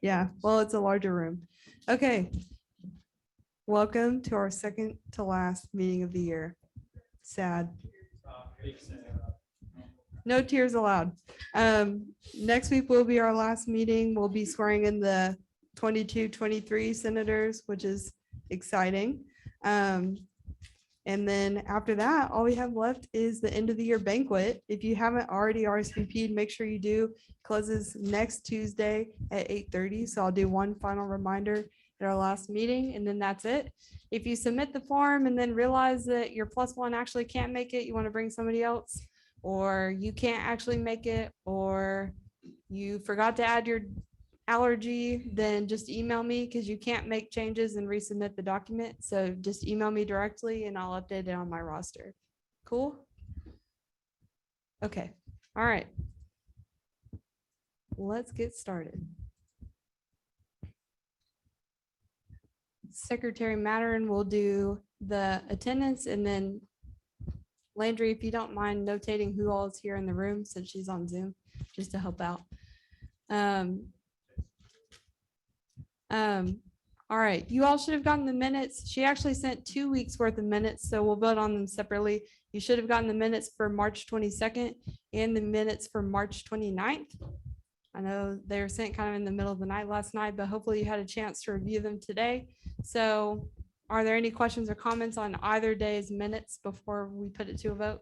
Yeah, well, it's a larger room. Okay. Welcome to our second to last meeting of the year. Sad. No tears allowed. Next week will be our last meeting. We'll be swearing in the 22-23 senators, which is exciting. And then after that, all we have left is the end of the year banquet. If you haven't already RSVP'd, make sure you do. Closes next Tuesday at 8:30. So I'll do one final reminder at our last meeting, and then that's it. If you submit the form and then realize that your +1 actually can't make it, you want to bring somebody else, or you can't actually make it, or you forgot to add your allergy, then just email me, because you can't make changes and resubmit the document. So just email me directly and I'll update it on my roster. Cool? Okay. All right. Let's get started. Secretary Matterin will do the attendance, and then Landry, if you don't mind notating who all is here in the room since she's on Zoom, just to help out. All right, you all should have gotten the minutes. She actually sent 2 weeks worth of minutes, so we'll vote on them separately. You should have gotten the minutes for March 22nd and the minutes for March 29th. I know they were sent kind of in the middle of the night last night, but hopefully you had a chance to review them today. So are there any questions or comments on either day's minutes before we put it to a vote?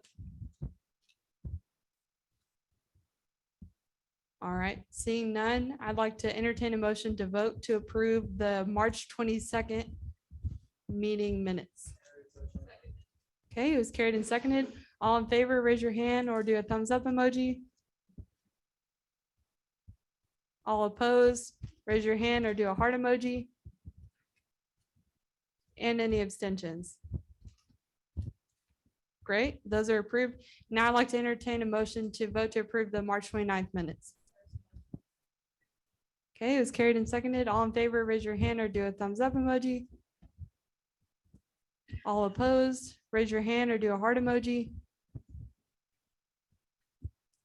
All right, seeing none, I'd like to entertain a motion to vote to approve the March 22nd meeting minutes. Okay, it was carried and seconded. All in favor, raise your hand or do a thumbs up emoji. All opposed, raise your hand or do a heart emoji. And any abstentions? Great, those are approved. Now I'd like to entertain a motion to vote to approve the March 29th minutes. Okay, it was carried and seconded. All in favor, raise your hand or do a thumbs up emoji. All opposed, raise your hand or do a heart emoji.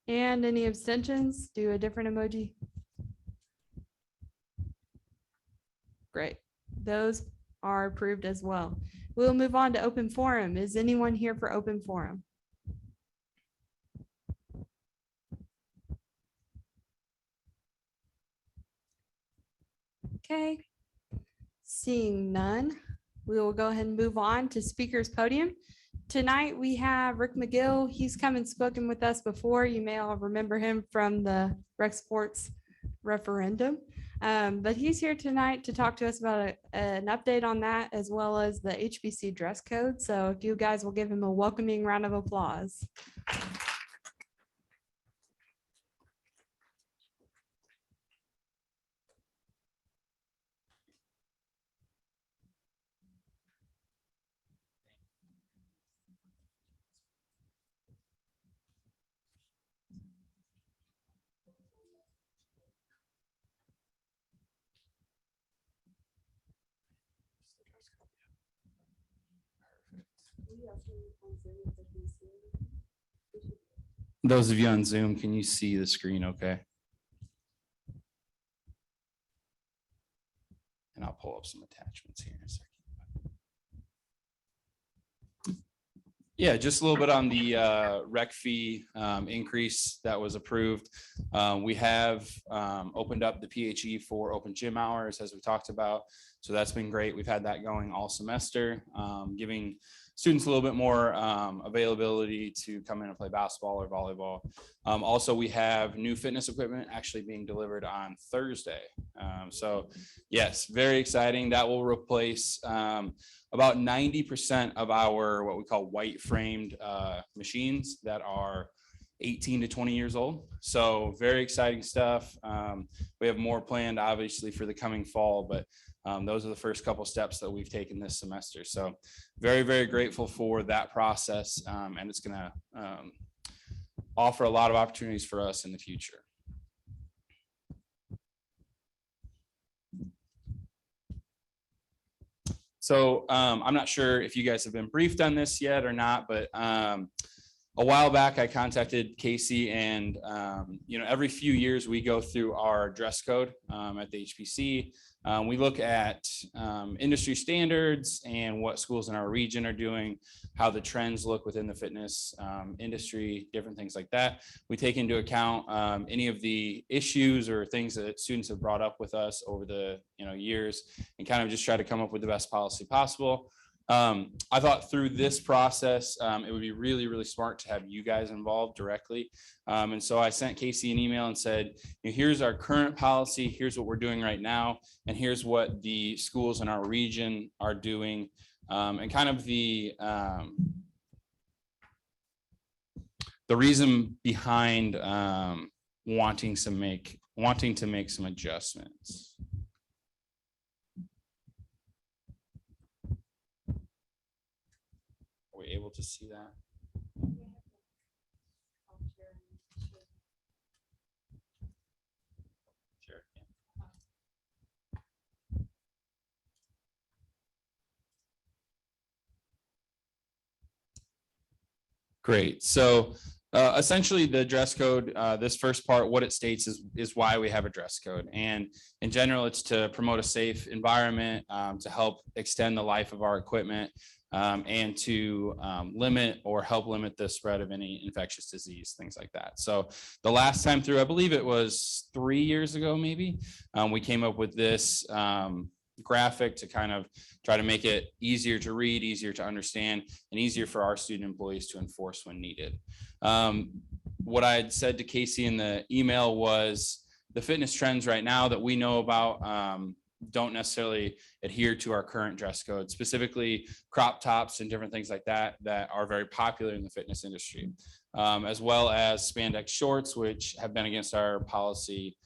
And any abstentions, do a different emoji. Great, those are approved as well. We'll move on to open forum. Is anyone here for open forum? Okay, seeing none, we will go ahead and move on to speaker's podium. Tonight we have Rick McGill. He's come and spoken with us before. You may all remember him from the rec sports referendum. But he's here tonight to talk to us about an update on that, as well as the HBC dress code. So if you guys will give him a welcoming round of applause. Those of you on Zoom, can you see the screen okay? And I'll pull up some attachments here in a second. Yeah, just a little bit on the rec fee increase that was approved. We have opened up the PHE for open gym hours, as we talked about. So that's been great. We've had that going all semester, giving students a little bit more availability to come in and play basketball or volleyball. Also, we have new fitness equipment actually being delivered on Thursday. So yes, very exciting. That will replace about 90% of our what we call white framed machines that are 18 to 20 years old. So very exciting stuff. We have more planned obviously for the coming fall, but those are the first couple steps that we've taken this semester. So very, very grateful for that process. And it's gonna offer a lot of opportunities for us in the future. So I'm not sure if you guys have been briefed on this yet or not, but a while back, I contacted Casey, and every few years we go through our dress code at the HPC. We look at industry standards and what schools in our region are doing, how the trends look within the fitness industry, different things like that. We take into account any of the issues or things that students have brought up with us over the years, and kind of just try to come up with the best policy possible. I thought through this process, it would be really, really smart to have you guys involved directly. And so I sent Casey an email and said, here's our current policy, here's what we're doing right now, and here's what the schools in our region are doing, and kind of the reason behind wanting to make some adjustments. Able to see that? Sure. Great. So essentially the dress code, this first part, what it states is why we have a dress code. And in general, it's to promote a safe environment, to help extend the life of our equipment, and to help limit the spread of any infectious disease, things like that. So the last time through, I believe it was 3 years ago, maybe, we came up with this graphic to kind of try to make it easier to read, easier to understand, and easier for our student employees to enforce when needed. What I had said to Casey in the email was the fitness trends right now that we know about don't necessarily adhere to our current dress code, specifically crop tops and different things like that are very popular in the fitness industry, as well as spandex shorts, which have been against our policy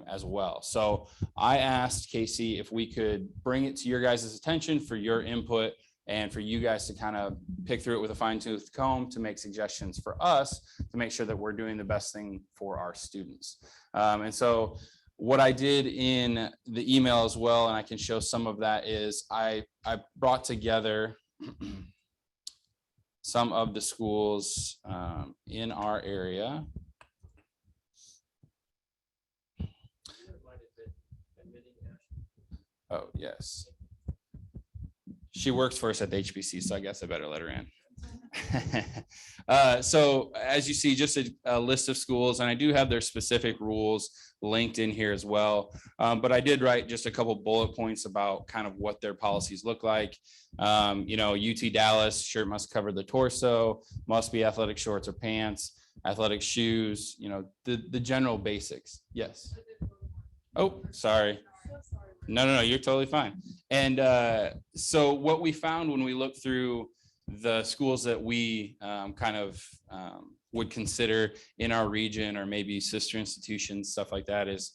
as well. So I asked Casey if we could bring it to your guys' attention for your input and for you guys to kind of pick through it with a fine-tooth comb to make suggestions for us to make sure that we're doing the best thing for our students. And so what I did in the email as well, and I can show some of that, is I brought together some of the schools in our area. Oh, yes. She works for us at the HBC, so I guess I better let her in. So as you see, just a list of schools, and I do have their specific rules linked in here as well. But I did write just a couple bullet points about kind of what their policies look like. UT Dallas, shirt must cover the torso, must be athletic shorts or pants, athletic shoes, the general basics. Yes. Oh, sorry. No, you're totally fine. And so what we found when we looked through the schools that we would consider in our region, or maybe sister institutions, stuff like that, is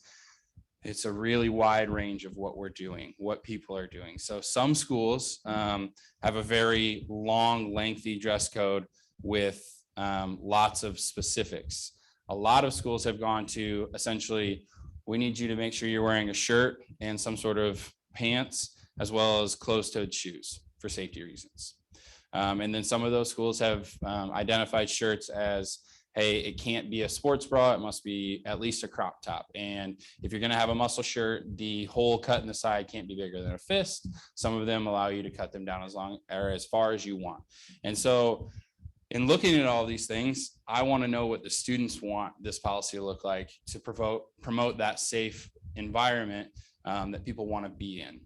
it's a really wide range of what we're doing, what people are doing. So some schools have a very long, lengthy dress code with lots of specifics. A lot of schools have gone to essentially, we need you to make sure you're wearing a shirt and some sort of pants, as well as closed-toed shoes for safety reasons. And then some of those schools have identified shirts as, hey, it can't be a sports bra, it must be at least a crop top. And if you're gonna have a muscle shirt, the hole cut in the side can't be bigger than a fist. Some of them allow you to cut them down as long or as far as you want. And so in looking at all these things, I wanna know what the students want this policy to look like to promote that safe environment that people wanna be in.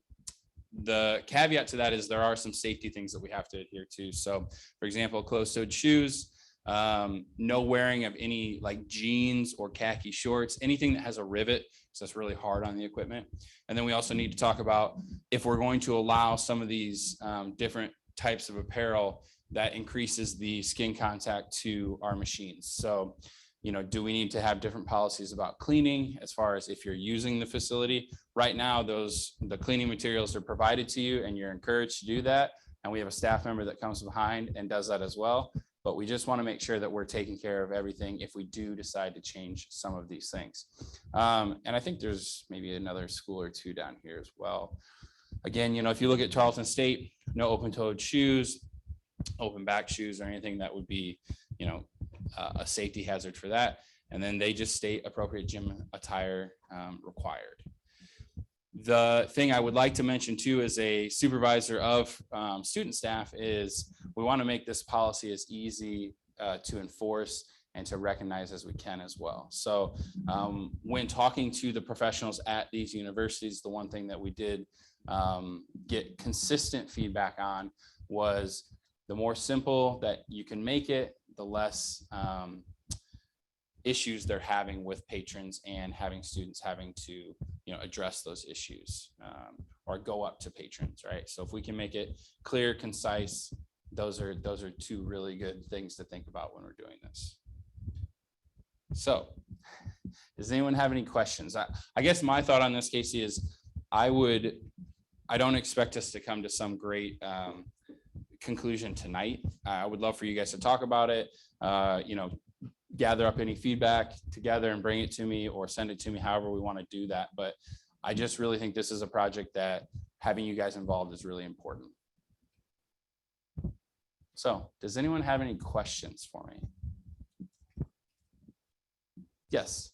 The caveat to that is there are some safety things that we have to adhere to. So for example, closed-toed shoes, no wearing of any like jeans or khaki shorts, anything that has a rivet, so that's really hard on the equipment. And then we also need to talk about if we're going to allow some of these different types of apparel that increases the skin contact to our machines. So do we need to have different policies about cleaning as far as if you're using the facility? Right now, the cleaning materials are provided to you and you're encouraged to do that. And we have a staff member that comes behind and does that as well. But we just want to make sure that we're taking care of everything if we do decide to change some of these things. And I think there's maybe another school or two down here as well. Again, if you look at Charleston State, no open-toed shoes, open back shoes, or anything that would be a safety hazard for that. And then they just state appropriate gym attire required. The thing I would like to mention too, as a supervisor of student staff, is we want to make this policy as easy to enforce and to recognize as we can as well. So when talking to the professionals at these universities, the one thing that we did get consistent feedback on was the more simple that you can make it, the less issues they're having with patrons and having students having to address those issues or go up to patrons, right? So if we can make it clear, concise, those are two really good things to think about when we're doing this. So does anyone have any questions? I guess my thought on this, Casey, is I don't expect us to come to some great conclusion tonight. I would love for you guys to talk about it, gather up any feedback together and bring it to me, or send it to me, however we want to do that. But I just really think this is a project that having you guys involved is really important. So does anyone have any questions for me? Yes.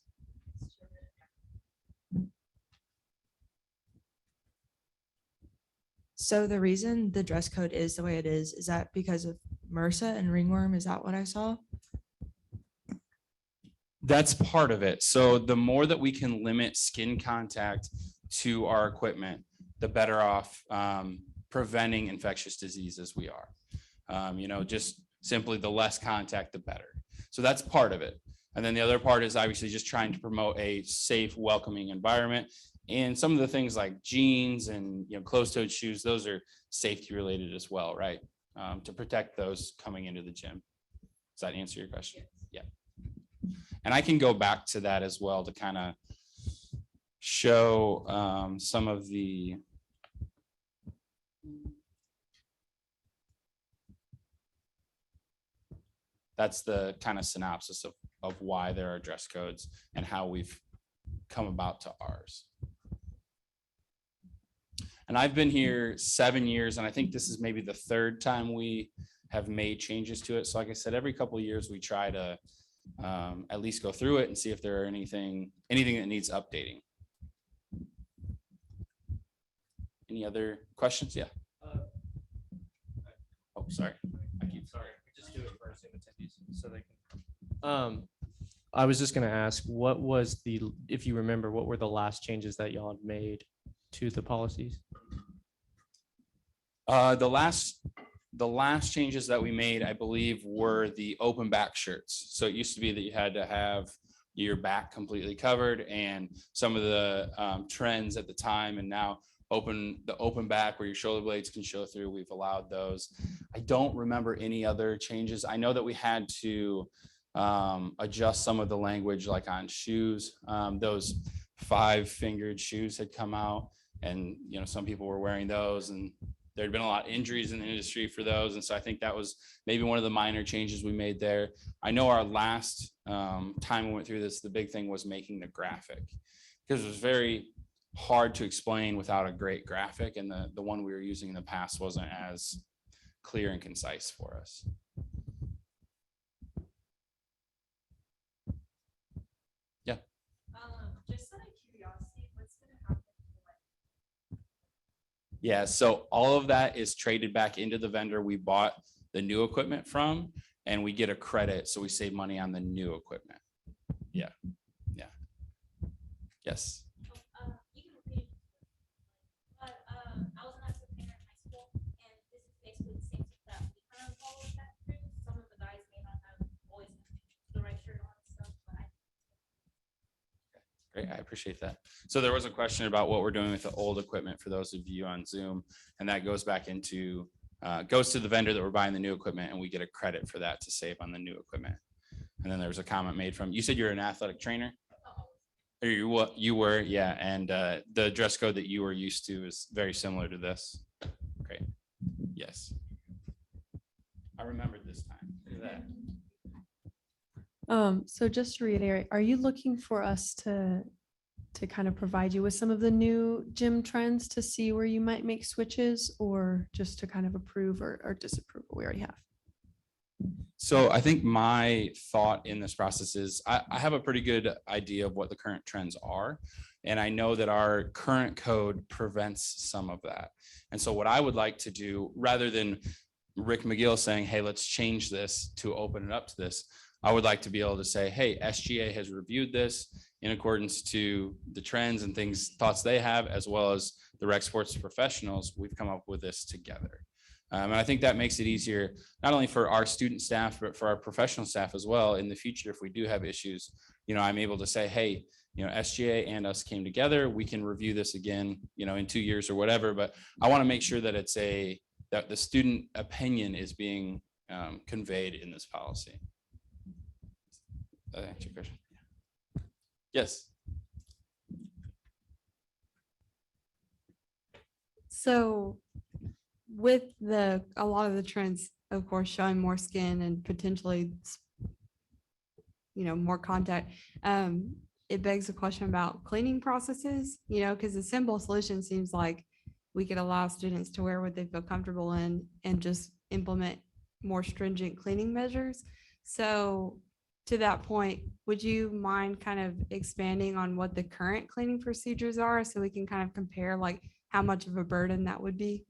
So the reason the dress code is the way it is that because of MRSA and ringworm? Is that what I saw? That's part of it. So the more that we can limit skin contact to our equipment, the better off preventing infectious diseases we are. Just simply the less contact, the better. So that's part of it. And then the other part is obviously just trying to promote a safe, welcoming environment. And some of the things like jeans and closed-toed shoes, those are safety related as well, right? To protect those coming into the gym. Does that answer your question? Yeah. And I can go back to that as well to kind of show some of the that's the kind of synopsis of why there are dress codes and how we've come about to ours. And I've been here 7 years, and I think this is maybe the third time we have made changes to it. So like I said, every couple of years we try to at least go through it and see if there are anything that needs updating. Any other questions? Yeah. Oh, sorry. Sorry, just do it for Zoom attendees so they can. I was just gonna ask, if you remember, what were the last changes that y'all had made to the policies? The last changes that we made, I believe, were the open back shirts. So it used to be that you had to have your back completely covered, and some of the trends at the time, and now the open back where your shoulder blades can show through, we've allowed those. I don't remember any other changes. I know that we had to adjust some of the language, like on shoes. Those 5-fingered shoes had come out, and some people were wearing those, and there had been a lot of injuries in the industry for those. And so I think that was maybe one of the minor changes we made there. I know our last time we went through this, the big thing was making the graphic, because it was very hard to explain without a great graphic. And the one we were using in the past wasn't as clear and concise for us. Yeah. Just out of curiosity, what's going to happen? Yeah, so all of that is traded back into the vendor we bought the new equipment from, and we get a credit, so we save money on the new equipment. Yeah. Yes. You can repeat it, but I was an active painter in high school, and this is basically the same thing that we kind of followed that through. Some of the guys may not have always the right shirt on and stuff, but Great, I appreciate that. So there was a question about what we're doing with the old equipment for those of you on Zoom, and that goes back into, goes to the vendor that we're buying the new equipment, and we get a credit for that to save on the new equipment. And then there was a comment made from, you said you're an athletic trainer? Or you were, yeah, and the dress code that you were used to is very similar to this. Great, yes. I remembered this time. Look at that. So just to reiterate, are you looking for us to kind of provide you with some of the new gym trends to see where you might make switches, or just to kind of approve or disapprove what we already have? So I think my thought in this process is I have a pretty good idea of what the current trends are. And I know that our current code prevents some of that. And so what I would like to do, rather than Rick McGill saying, hey, let's change this to open it up to this, I would like to be able to say, hey, SGA has reviewed this in accordance to the trends and things, thoughts they have, as well as the rec sports professionals. We've come up with this together. And I think that makes it easier, not only for our student staff, but for our professional staff as well. In the future, if we do have issues, I'm able to say, hey, SGA and us came together. We can review this again, in 2 years or whatever. But I want to make sure that that the student opinion is being conveyed in this policy. Does that answer your question? Yes. So with a lot of the trends, of course, showing more skin and potentially, more contact, it begs the question about cleaning processes, because the simple solution seems like we could allow students to wear what they feel comfortable in and just implement more stringent cleaning measures. So to that point, would you mind kind of expanding on what the current cleaning procedures are so we can kind of compare like how much of a burden that would be?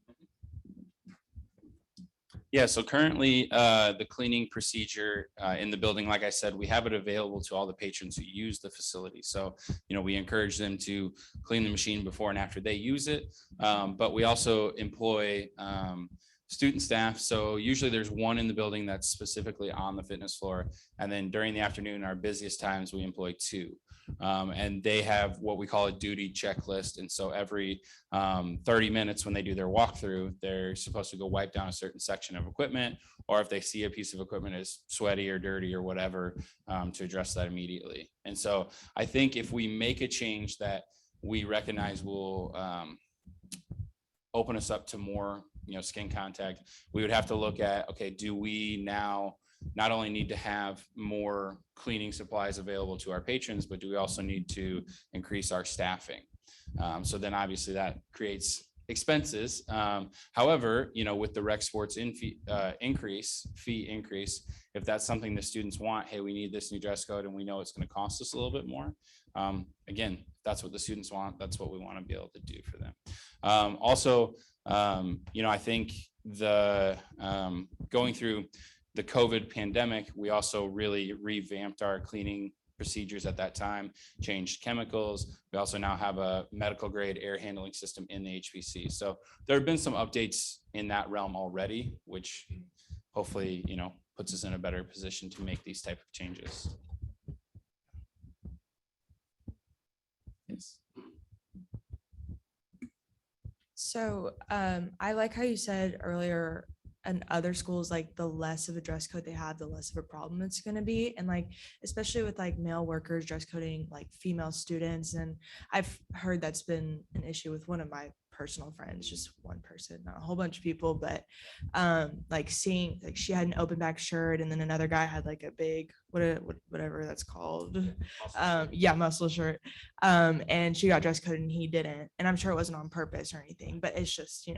Yeah, so currently the cleaning procedure in the building, like I said, we have it available to all the patrons who use the facility. So, we encourage them to clean the machine before and after they use it. But we also employ student staff. So usually there's one in the building that's specifically on the fitness floor. And then during the afternoon, our busiest times, we employ two. And they have what we call a duty checklist. And so every 30 minutes when they do their walkthrough, they're supposed to go wipe down a certain section of equipment, or if they see a piece of equipment is sweaty or dirty or whatever, to address that immediately. And so I think if we make a change that we recognize will open us up to more skin contact, we would have to look at, okay, do we now not only need to have more cleaning supplies available to our patrons, but do we also need to increase our staffing? So then obviously that creates expenses. However, with the rec sports fee increase, if that's something the students want, hey, we need this new dress code and we know it's going to cost us a little bit more. Again, if that's what the students want, that's what we want to be able to do for them. Also, I think going through the COVID pandemic, we also really revamped our cleaning procedures at that time, changed chemicals. We also now have a medical grade air handling system in the HPC. So there have been some updates in that realm already, which hopefully, puts us in a better position to make these type of changes. Yes. So I like how you said earlier, and other schools, like the less of a dress code they have, the less of a problem it's going to be. And like, especially with like male workers dress coding like female students. And I've heard that's been an issue with one of my personal friends, just one person, not a whole bunch of people, but like seeing like she had an open back shirt and then another guy had like a big whatever that's called, muscle shirt, and she got dress coded and he didn't, and I'm sure it wasn't on purpose or anything, but it's just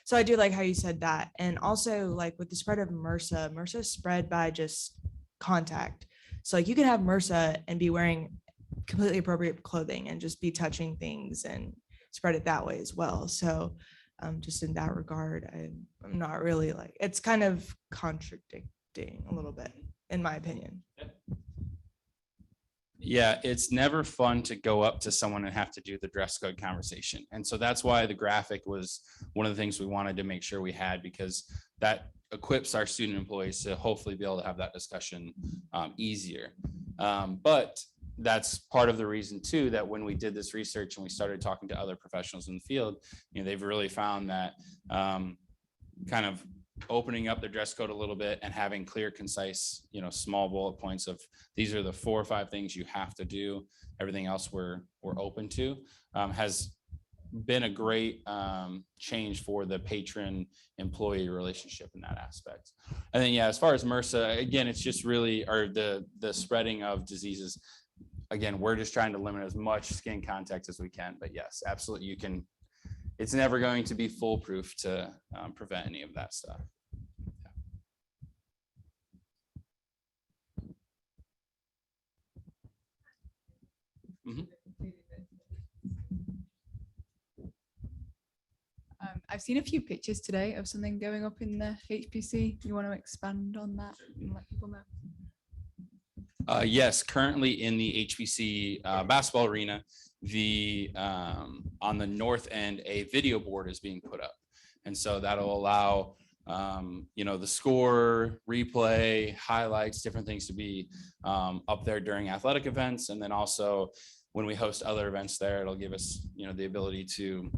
so I do like how you said that. And also like with the spread of MRSA is spread by just contact. So like you can have MRSA and be wearing completely appropriate clothing and just be touching things and spread it that way as well. So just in that regard, I'm not really like, it's kind of contradicting a little bit, in my opinion. Yeah, it's never fun to go up to someone and have to do the dress code conversation. And so that's why the graphic was one of the things we wanted to make sure we had, because that equips our student employees to hopefully be able to have that discussion easier. But that's part of the reason too, that when we did this research and we started talking to other professionals in the field, they've really found that kind of opening up the dress code a little bit and having clear, concise, small bullet points of these are the 4 or 5 things you have to do. Everything else we're open to has been a great change for the patron employee relationship in that aspect. And then, as far as MRSA, again, it's just really, or the spreading of diseases. Again, we're just trying to limit as much skin contact as we can, but yes, absolutely. It's never going to be foolproof to prevent any of that stuff. Mhm. I've seen a few pictures today of something going up in the HPC. You want to expand on that and let people know? Yes, currently in the HBC basketball arena, on the north end, a video board is being put up. And so that'll allow, the score, replay, highlights, different things to be up there during athletic events. And then also when we host other events there, it'll give us, the ability to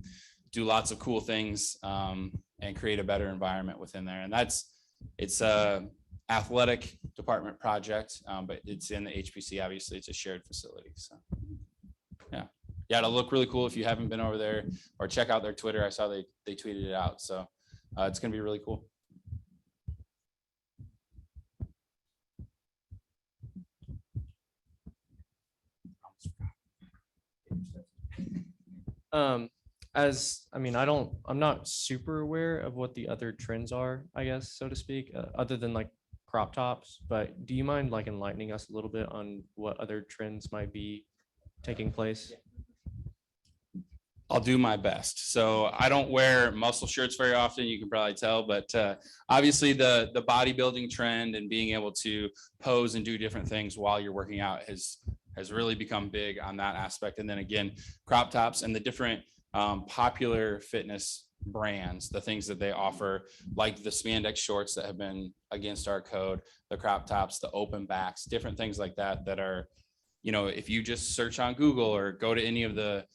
do lots of cool things and create a better environment within there. And it's a athletic department project, but it's in the HPC. Obviously, it's a shared facility. So yeah, it'll look really cool if you haven't been over there, or check out their Twitter. I saw they tweeted it out. So it's gonna be really cool. I'm not super aware of what the other trends are, I guess, so to speak, other than like crop tops, but do you mind like enlightening us a little bit on what other trends might be taking place? I'll do my best. So I don't wear muscle shirts very often, you can probably tell, but obviously the bodybuilding trend and being able to pose and do different things while you're working out has really become big on that aspect. And then again, crop tops and the different popular fitness brands, the things that they offer, like the spandex shorts that have been against our code, the crop tops, the open backs, different things like that are, if you just search on Google or go to any of the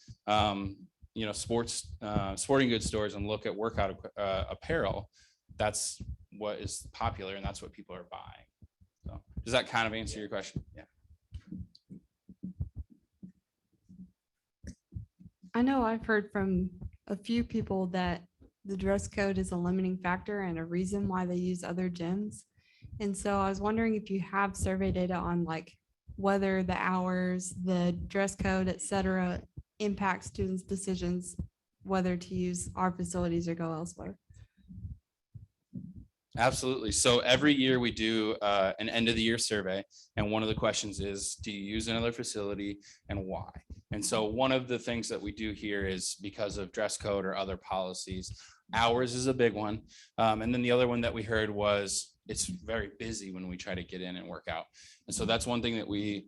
sporting goods stores and look at workout apparel, that's what is popular and that's what people are buying. So does that kind of answer your question? Yeah. I know I've heard from a few people that the dress code is a limiting factor and a reason why they use other gyms. And so I was wondering if you have survey data on like whether the hours, the dress code, et cetera, impact students' decisions whether to use our facilities or go elsewhere. Absolutely. So every year we do an end of the year survey. And one of the questions is, do you use another facility and why? And so one of the things that we do here is because of dress code or other policies, hours is a big one. And then the other one that we heard was it's very busy when we try to get in and work out. And so that's one thing that we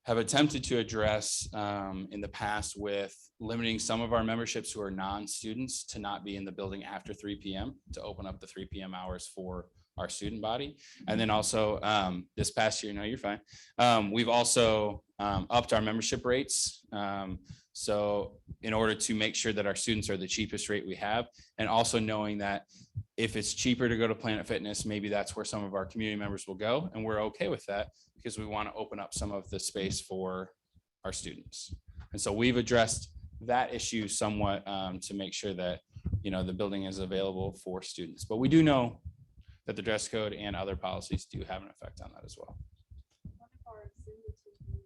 have attempted to address in the past with limiting some of our memberships who are non-students to not be in the building after 3 p.m. to open up the 3 p.m. hours for our student body. And then also this past year, no, you're fine. We've also upped our membership rates. So in order to make sure that our students are the cheapest rate we have, and also knowing that if it's cheaper to go to Planet Fitness, maybe that's where some of our community members will go. And we're okay with that because we want to open up some of the space for our students. And so we've addressed that issue somewhat to make sure that, the building is available for students. But we do know that the dress code and other policies do have an effect on that as well. One of our Zoom attendees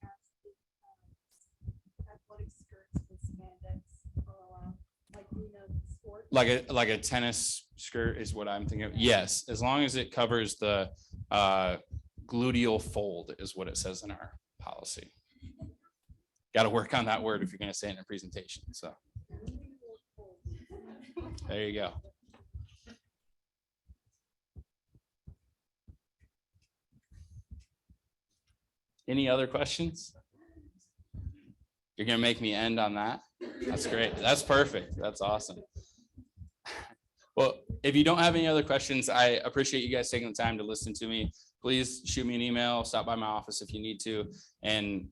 asked if athletic skirts with spandex are allowed, like the sport. Like a tennis skirt is what I'm thinking of. Yes, as long as it covers the gluteal fold is what it says in our policy. Got to work on that word if you're going to say it in a presentation. So there you go. Any other questions? You're going to make me end on that? That's great. That's perfect. That's awesome. Well, if you don't have any other questions, I appreciate you guys taking the time to listen to me. Please shoot me an email, stop by my office if you need to, and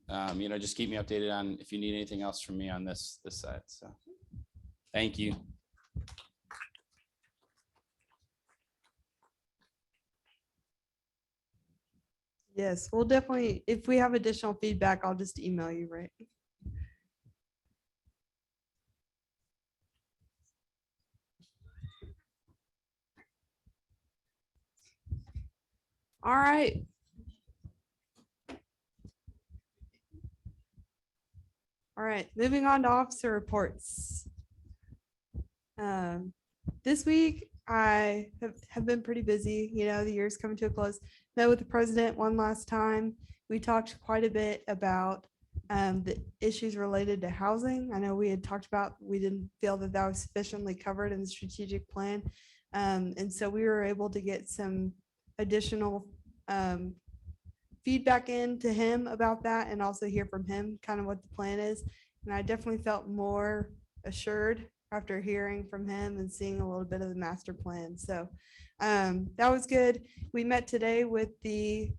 just keep me updated on if you need anything else from me on this side. So thank you. Yes, we'll definitely, if we have additional feedback, I'll just email you, right? All right. All right, moving on to officer reports. This week, I have been pretty busy. The year's coming to a close. Met with the president one last time. We talked quite a bit about the issues related to housing. I know we had talked about, we didn't feel that that was sufficiently covered in the strategic plan. And so we were able to get some additional feedback in to him about that and also hear from him kind of what the plan is. And I definitely felt more assured after hearing from him and seeing a little bit of the master plan. So that was good. We met today with the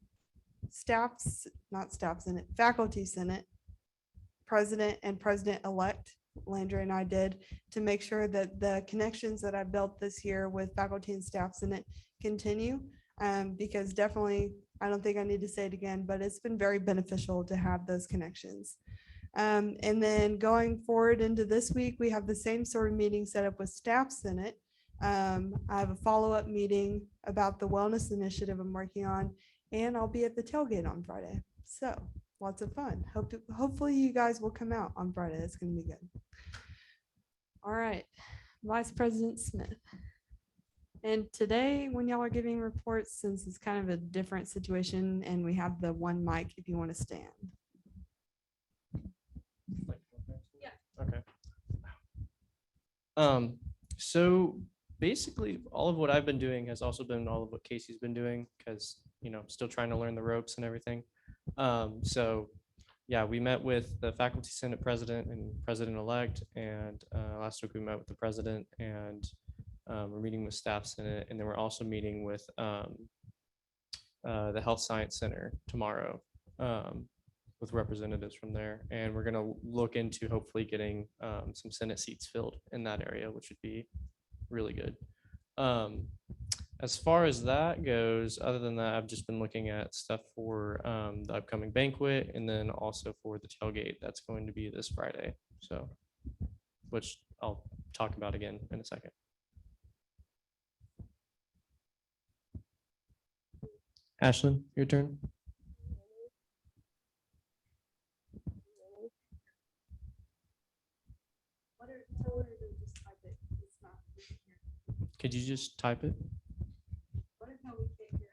faculty senate president and president-elect. Landry and I did, to make sure that the connections that I built this year with faculty and staff senate continue. Because definitely, I don't think I need to say it again, but it's been very beneficial to have those connections. And then going forward into this week, we have the same sort of meeting set up with staff senate. I have a follow-up meeting about the wellness initiative I'm working on, and I'll be at the tailgate on Friday. So lots of fun. Hopefully you guys will come out on Friday. It's going to be good. All right, Vice President Smith. And today, when y'all are giving reports, since it's kind of a different situation and we have the one mic, if you want to stand. Okay. So basically all of what I've been doing has also been all of what Casey's been doing, because, you know, still trying to learn the ropes and everything. So yeah, we met with the faculty senate president and president-elect, and last week we met with the president, and we're meeting with staff senate, and then we're also meeting with the health science center tomorrow with representatives from there, and we're going to look into hopefully getting some senate seats filled in that area, which would be really good. As far as that goes, other than that, I've just been looking at stuff for the upcoming banquet, and then also for the tailgate that's going to be this Friday. So, which I'll talk about again in a second. Ashlyn, your turn. Could you just type it?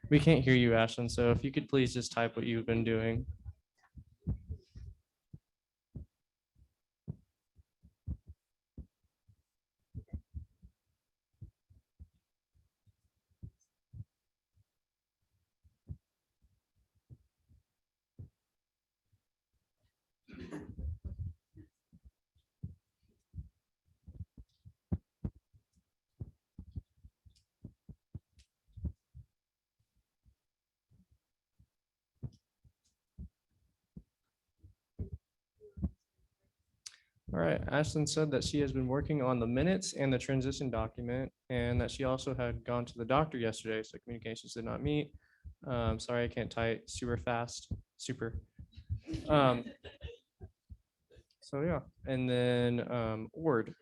We can't hear you, Ashlyn. So if you could please just type what you've been doing. All right, Ashlyn said that she has been working on the minutes and the transition document, and that she also had gone to the doctor yesterday, so communications did not meet. Sorry, I can't type super fast, super. So yeah, and then Ord.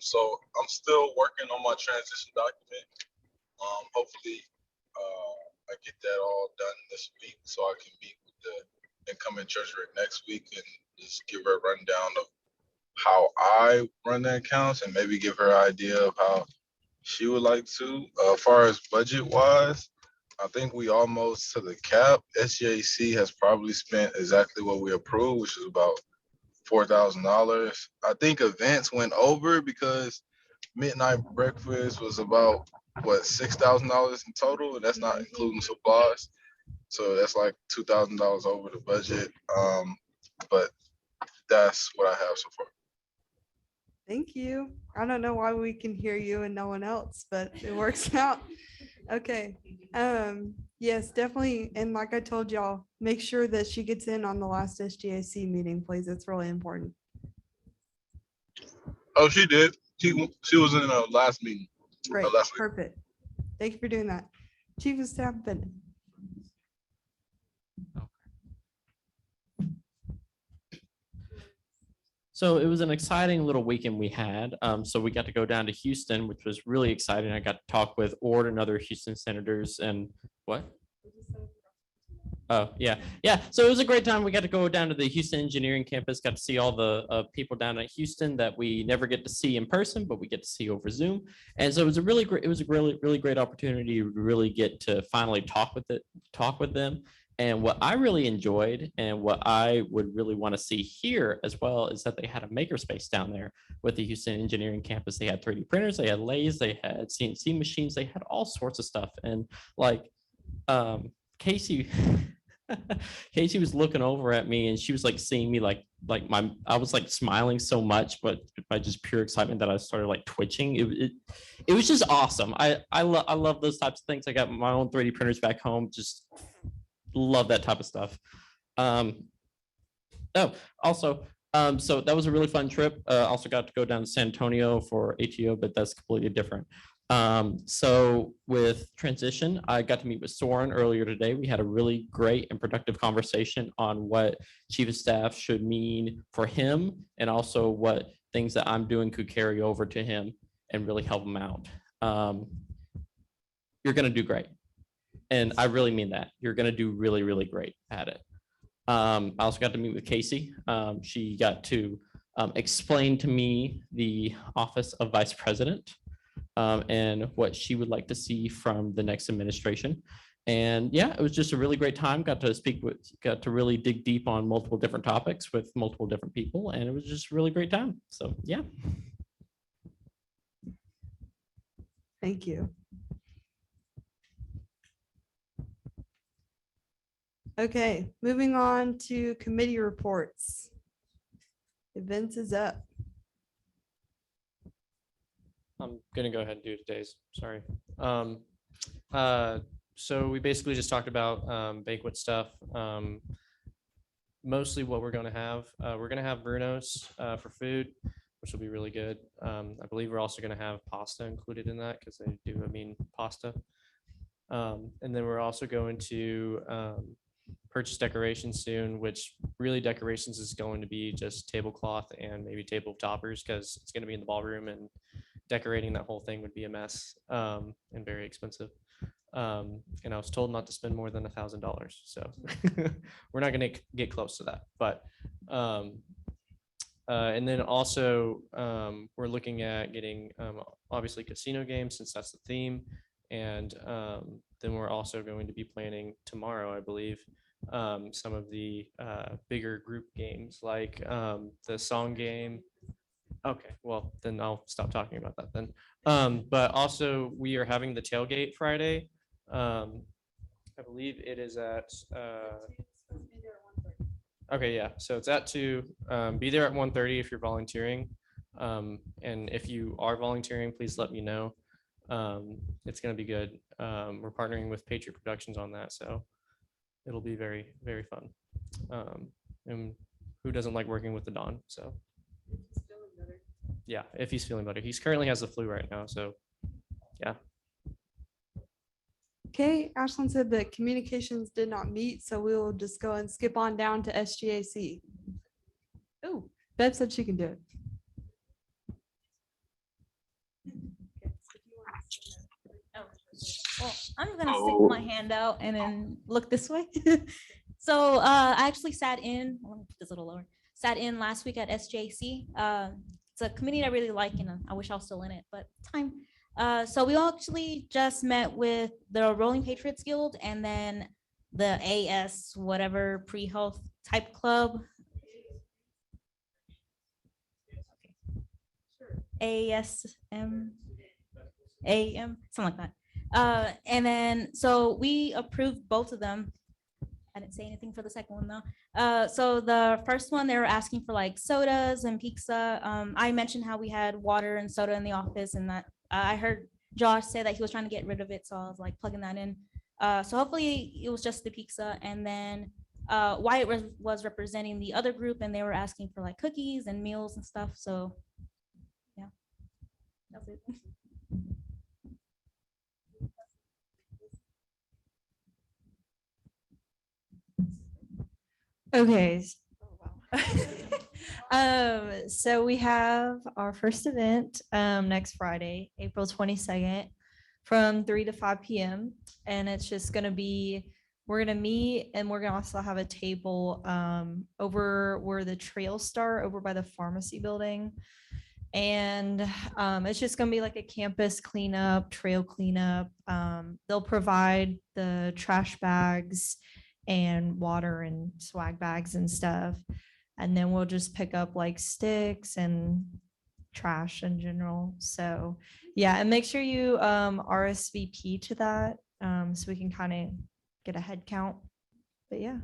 So I'm still working on my transition document. Hopefully, I get that all done this week so I can meet with the incoming treasurer next week and just give her a rundown of how I run the accounts and maybe give her an idea of how she would like to. As far as budget wise, I think we almost to the cap. SGAC has probably spent exactly what we approved, which is about $4,000. I think events went over because midnight breakfast was about what $6,000 in total, and that's not including supplies. So that's like $2,000 over the budget. But that's what I have so far. Thank you. I don't know why we can hear you and no one else, but it works out. Okay. Yes, definitely. And like I told y'all, make sure that she gets in on the last SGAC meeting, please. It's really important. Oh, she did. She was in the last meeting. Great. Last week. Perfect. Thank you for doing that. Chief of Staff Bennett. So it was an exciting little weekend we had. So we got to go down to Houston, which was really exciting. I got to talk with Ord and other Houston senators and what? Oh, yeah. Yeah. So it was a great time. We got to go down to the Houston Engineering Campus, got to see all the people down at Houston that we never get to see in person, but we get to see over Zoom. And so it was a really great, really great opportunity to really get to finally talk with them. And what I really enjoyed and what I would really want to see here as well is that they had a makerspace down there with the Houston Engineering Campus. They had 3D printers, they had lathes, they had CNC machines, they had all sorts of stuff. And like Casey, Casey was looking over at me and she was like seeing me I was like smiling so much, but by just pure excitement that I started like twitching. It was just awesome. I love those types of things. I got my own 3D printers back home. Just love that type of stuff. So that was a really fun trip. Also got to go down to San Antonio for ATO, but that's completely different. So with transition, I got to meet with Soren earlier today. We had a really great and productive conversation on what chief of staff should mean for him and also what things that I'm doing could carry over to him and really help him out. You're going to do great. And I really mean that. You're going to do really, really great at it. I also got to meet with Casey. She got to explain to me the office of vice president and what she would like to see from the next administration. And yeah, it was just a really great time. Got to really dig deep on multiple different topics with multiple different people. And it was just a really great time. So yeah. Thank you. Okay, moving on to committee reports. Events is up. I'm gonna go ahead and do today's, sorry. So we basically just talked about banquet stuff. Mostly what we're gonna have Bruno's for food, which will be really good. I believe we're also gonna have pasta included in that because they do, pasta. And then we're also going to purchase decorations soon, which really decorations is going to be just tablecloth and maybe table toppers because it's going to be in the ballroom and decorating that whole thing would be a mess and very expensive. And I was told not to spend more than $1,000. So we're not going to get close to that. But and then also we're looking at getting obviously casino games since that's the theme. And then we're also going to be planning tomorrow, I believe, some of the bigger group games like the song game. Okay, well, then I'll stop talking about that then. But also we are having the tailgate Friday. I believe it is at okay, yeah. So it's at 2. Be there at 1:30 if you're volunteering. And if you are volunteering, please let me know. It's going to be good. We're partnering with Patriot Productions on that, so it'll be very, very fun. And who doesn't like working with the Don? So yeah, if he's feeling better. He's currently has the flu right now, so yeah. Okay, Ashlyn said that communications did not meet, so we will just go and skip on down to SGAC. Oh, Bev said she can do it. Well, I'm gonna stick my hand out and then look this way. So I actually sat in, let me put this a little lower, sat in last week at SJC. It's a committee I really like and I wish I was still in it, but time. So we actually just met with the Rolling Patriots Guild and then the AS whatever pre-health type club. ASM, AM, something like that. And then, so we approved both of them. I didn't say anything for the second one though. So the first one, they were asking for like sodas and pizza. I mentioned how we had water and soda in the office and that I heard Josh say that he was trying to get rid of it. So I was like plugging that in. So hopefully it was just the pizza. And then Wyatt was representing the other group and they were asking for like cookies and meals and stuff. So yeah, that's it. Okay. So we have our first event next Friday, April 22nd from 3 to 5 p.m. And it's just going to be We're gonna meet and we're gonna also have a table over where the trails start, over by the pharmacy building. And it's just gonna be like a campus cleanup, trail cleanup. They'll provide the trash bags and water and swag bags and stuff. And then we'll just pick up like sticks and trash in general. So yeah, and make sure you RSVP to that so we can kind of get a head count. But yeah.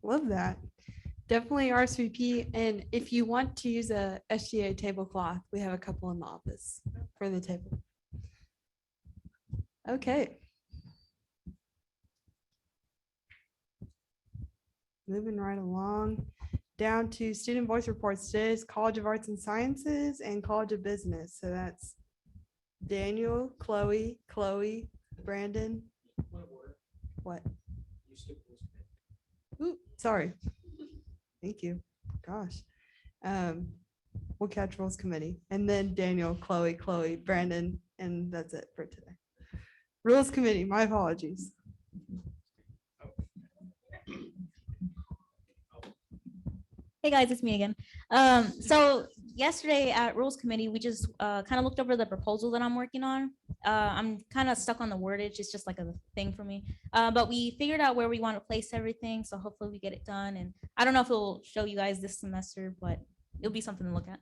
Love that. Definitely RSVP. And if you want to use a SGA tablecloth, we have a couple in the office for the table. Okay. Moving right along down to student voice reports. Today is College of Arts and Sciences and College of Business. So that's Daniel, Chloe, Brandon. What? Ooh, sorry. Thank you. Gosh. We'll catch Rules Committee. And then Daniel, Chloe, Brandon, and that's it for today. Rules Committee, my apologies. Hey guys, it's me again. So yesterday at Rules Committee, we just kind of looked over the proposal that I'm working on. I'm kind of stuck on the wordage. It's just like a thing for me. But we figured out where we want to place everything. So hopefully we get it done. And I don't know if it'll show you guys this semester, but it'll be something to look at.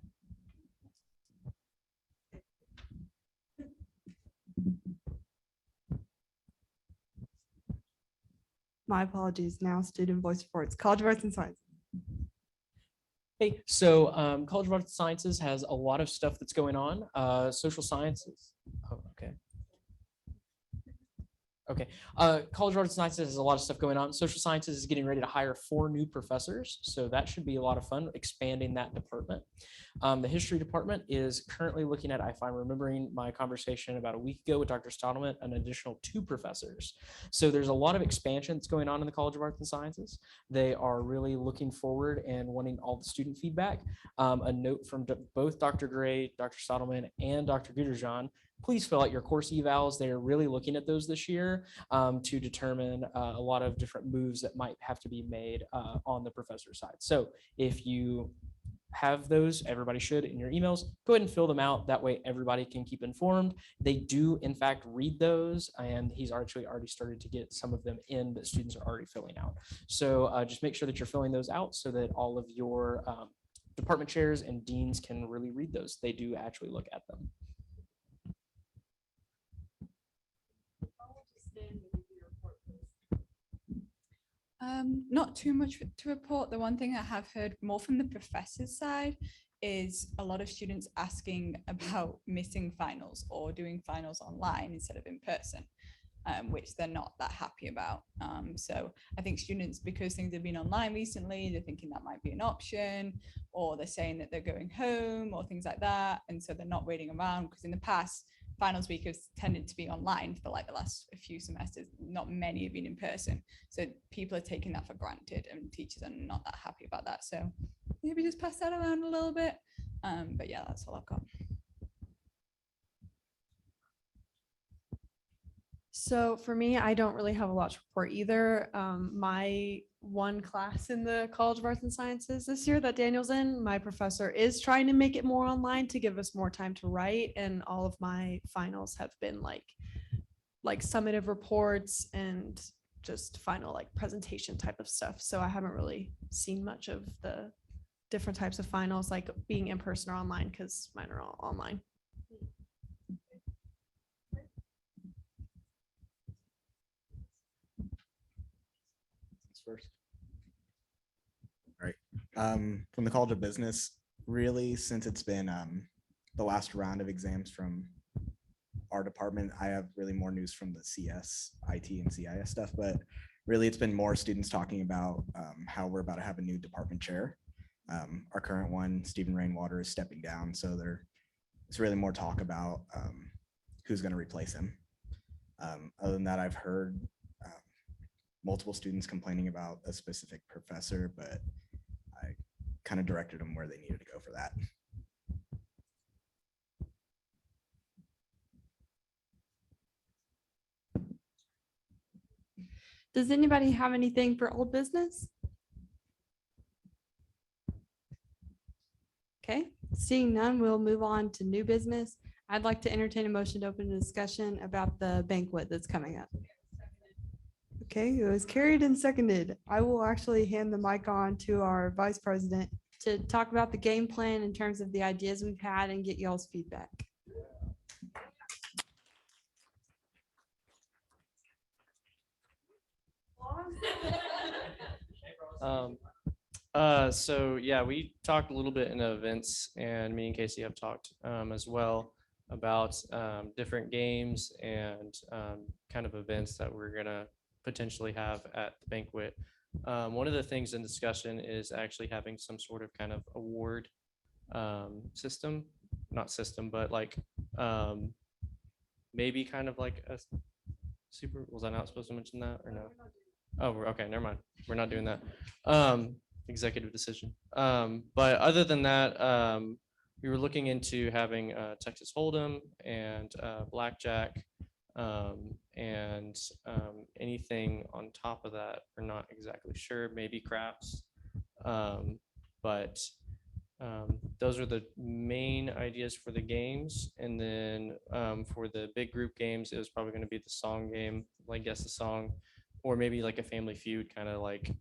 My apologies. Now student voice reports. College of Arts and Sciences. Hey, so College of Arts and Sciences has a lot of stuff that's going on. Social sciences. Oh, okay. Okay. College of Arts and Sciences has a lot of stuff going on. Social sciences is getting ready to hire 4 new professors. So that should be a lot of fun, expanding that department. The history department is currently looking at, if I'm remembering my conversation about a week ago with Dr. Stottleman, an additional 2 professors. So there's a lot of expansion that's going on in the College of Arts and Sciences. They are really looking forward and wanting all the student feedback. A note from both Dr. Gray, Dr. Stottleman, and Dr. Guderjan. Please fill out your course evals. They're really looking at those this year to determine a lot of different moves that might have to be made on the professor side. So if you have those, everybody should in your emails, go ahead and fill them out. That way everybody can keep informed. They do in fact read those, and he's actually already started to get some of them in that students are already filling out. So just make sure that you're filling those out so that all of your department chairs and deans can really read those. They do actually look at them. Not too much to report. The one thing I have heard more from the professors' side is a lot of students asking about missing finals or doing finals online instead of in person, which they're not that happy about. So I think students, because things have been online recently, they're thinking that might be an option, or they're saying that they're going home or things like that. And so they're not waiting around, because in the past, finals week has tended to be online for like the last few semesters. Not many have been in person. So people are taking that for granted, and teachers are not that happy about that. So maybe just pass that around a little bit. But yeah, that's all I've got. So for me, I don't really have a lot to report either. My one class in the College of Arts and Sciences this year that Daniel's in, my professor is trying to make it more online to give us more time to write. And all of my finals have been like summative reports and just final like presentation type of stuff. So I haven't really seen much of the different types of finals, like being in person or online, because mine are all online. First. All right. From the College of Business, really, since it's been the last round of exams from our department, I have really more news from the CS, IT, and CIS stuff, but really it's been more students talking about how we're about to have a new department chair. Our current one, Stephen Rainwater, is stepping down, so it's really more talk about who's going to replace him. Other than that, I've heard multiple students complaining about a specific professor, but I kind of directed them where they needed to go for that. Does anybody have anything for old business? Okay, seeing none, we'll move on to new business. I'd like to entertain a motion to open a discussion about the banquet that's coming up. Okay, it was carried and seconded. I will actually hand the mic on to our vice president to talk about the game plan in terms of the ideas we've had and get y'all's feedback. So yeah, we talked a little bit in events, and me and Casey have talked as well about different games and kind of events that we're gonna potentially have at the banquet. One of the things in discussion is actually having some sort of kind of award system, not system, but like maybe kind of like a super, was I not supposed to mention that or no? Oh, okay, never mind. We're not doing that. Executive decision. But other than that, we were looking into having Texas Hold'em and Blackjack and anything on top of that. We're not exactly sure. Maybe craps. But those are the main ideas for the games. And then for the big group games, it was probably going to be the song game, like guess the song, or maybe like a Family Feud kind of like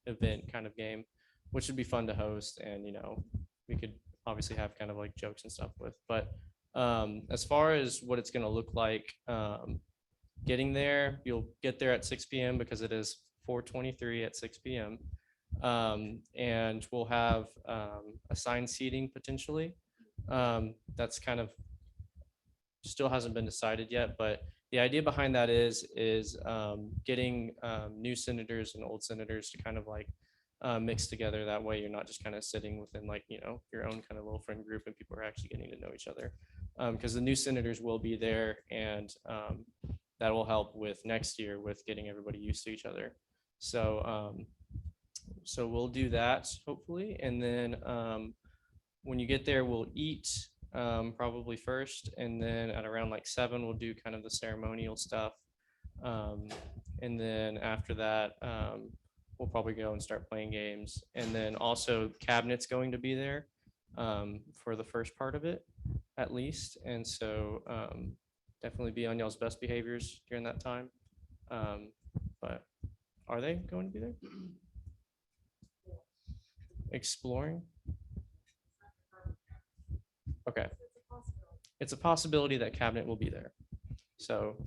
event kind of game, which would be fun to host. And, you know, we could obviously have kind of like jokes and stuff with. But as far as what it's going to look like, getting there, you'll get there at 6 p.m. because it is 4:23 at 6 p.m. And we'll have assigned seating potentially. That's kind of still hasn't been decided yet, but the idea behind that is getting new senators and old senators to kind of like mix together. That way you're not just kind of sitting within like, you know, your own kind of little friend group, and people are actually getting to know each other. Because the new senators will be there, and that will help with next year with getting everybody used to each other. So so we'll do that hopefully. And then when you get there, we'll eat probably first, and then at around like 7 we'll do kind of the ceremonial stuff, and then after that we'll probably go and start playing games. And then also cabinet's going to be there for the first part of it at least, and so definitely be on y'all's best behaviors during that time. But are they going to be there exploring? Okay. It's a possibility that cabinet will be there. So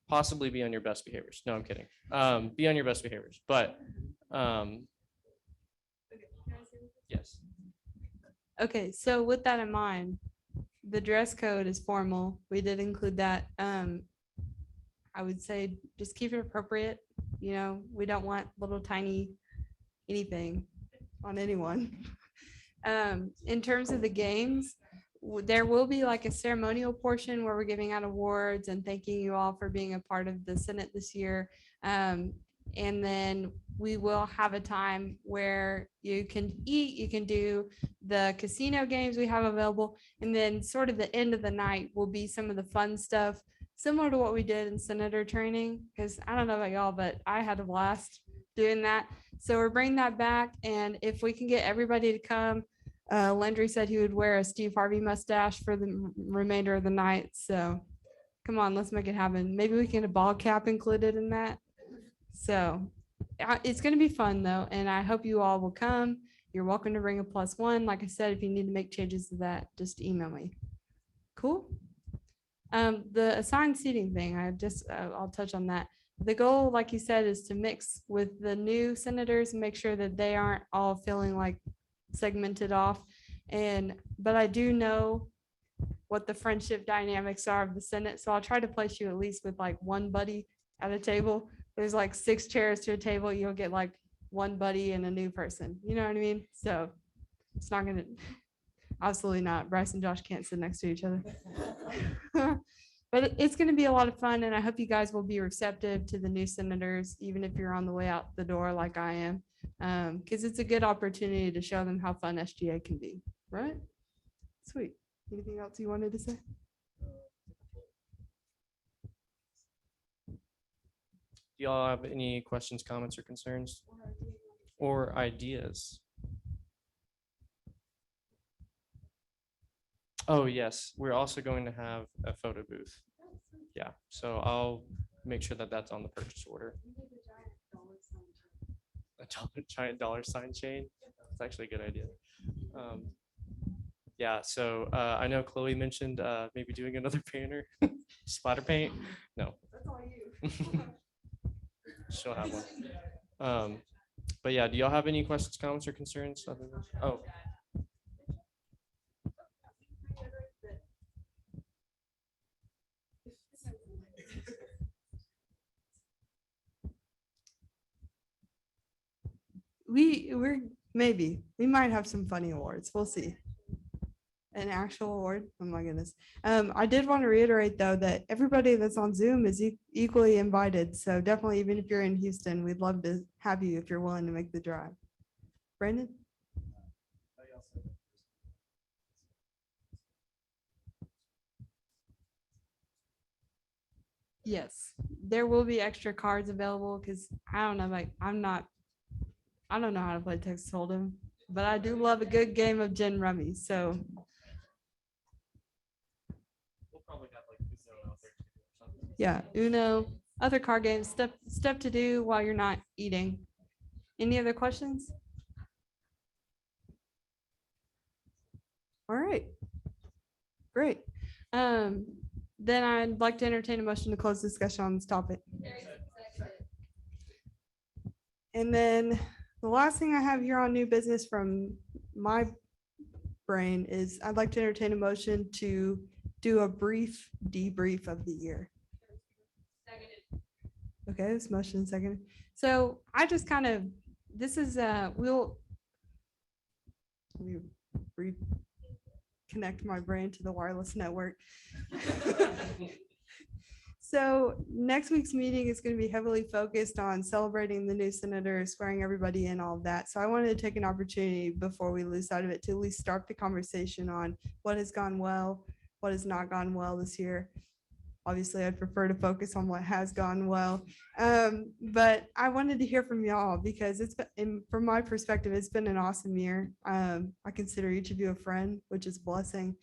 possibly be on your best behaviors. No, I'm kidding. Be on your best behaviors. But yes. Okay, so with that in mind, the dress code is formal. We did include that. I would say just keep it appropriate. You know, we don't want little tiny anything on anyone. In terms of the games, there will be like a ceremonial portion where we're giving out awards and thanking you all for being a part of the Senate this year. And then we will have a time where you can eat, you can do the casino games we have available. And then sort of the end of the night will be some of the fun stuff, similar to what we did in senator training. Because I don't know about y'all, but I had a blast doing that. So we're bringing that back. And if we can get everybody to come, Landry said he would wear a Steve Harvey mustache for the remainder of the night. So come on, let's make it happen. Maybe we can get a ball cap included in that. So it's going to be fun though. And I hope you all will come. You're welcome to bring a +1. Like I said, if you need to make changes to that, just email me. Cool. The assigned seating thing, I'll touch on that. The goal, like you said, is to mix with the new senators and make sure that they aren't all feeling like segmented off. But I do know what the friendship dynamics are of the Senate. So I'll try to place you at least with like one buddy at a table. There's like 6 chairs to a table. You'll get like one buddy and a new person. You know what I mean? So it's not going to, absolutely not. Bryce and Josh can't sit next to each other. But it's going to be a lot of fun. And I hope you guys will be receptive to the new senators, even if you're on the way out the door like I am. Because it's a good opportunity to show them how fun SGA can be, right? Sweet. Anything else you wanted to say? Do y'all have any questions, comments, or concerns? Or ideas? Oh, yes, we're also going to have a photo booth. Yeah, so I'll make sure that that's on the purchase order. Giant dollar sign chain. It's actually a good idea. Yeah, so I know Chloe mentioned maybe doing another banner, splatter paint. No. That's all you. She'll have one. But yeah, do y'all have any questions, comments, or concerns? Oh, we might have some funny awards. We'll see. An actual award. Oh my goodness. I did want to reiterate though that everybody that's on Zoom is equally invited. So definitely, even if you're in Houston, we'd love to have you if you're willing to make the drive. Brandon? Yes, there will be extra cards available because I don't know, like I don't know how to play Texas Hold'em, but I do love a good game of gin rummy. So we'll probably have like Uno out there too or something. yeah, Uno, other card games, stuff to do while you're not eating. Any other questions? All right. Great. Then I'd like to entertain a motion to close discussion on this topic. And then the last thing I have here on new business from my brain is I'd like to entertain a motion to do a brief debrief of the year. Okay, this motion second. So I just kind of, this is, let me reconnect my brain to the wireless network. So next week's meeting is going to be heavily focused on celebrating the new senator, swearing everybody in, all of that. So I wanted to take an opportunity before we lose sight of it to at least start the conversation on what has gone well, what has not gone well this year. Obviously, I'd prefer to focus on what has gone well. But I wanted to hear from y'all because it's been, from my perspective, it's been an awesome year. I consider each of you a friend, which is a blessing.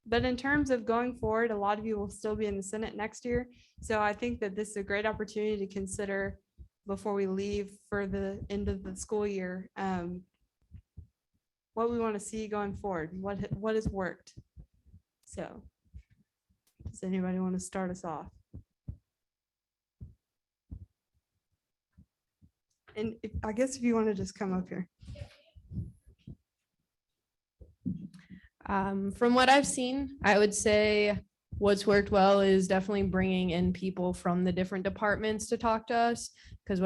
But in terms of going forward, a lot of you will still be in the Senate next year. So I think that this is a great opportunity to consider before we leave for the end of the school year, what we want to see going forward, what has worked. So does anybody want to start us off? And I guess if you want to just come up here. From what I've seen, I would say what's worked well is definitely bringing in people from the different departments to talk to us. Because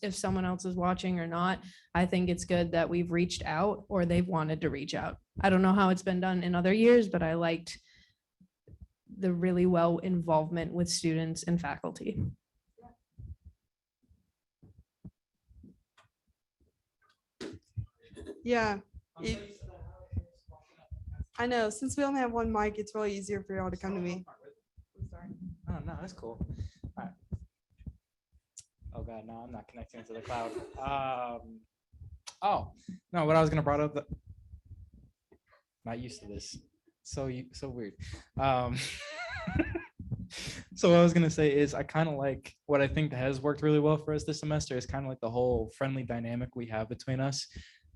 if someone else is watching or not, I think it's good that we've reached out or they've wanted to reach out. I don't know how it's been done in other years, but I liked the really well involvement with students and faculty. Yeah. I know, since we only have one mic, it's really easier for y'all to come to me. Oh, no, that's cool. All right. Oh God, no, I'm not connecting to the cloud. Oh, no, what I was gonna brought up, not used to this. So weird. So what I was gonna say is I kind of like what I think has worked really well for us this semester is kind of like the whole friendly dynamic we have between us.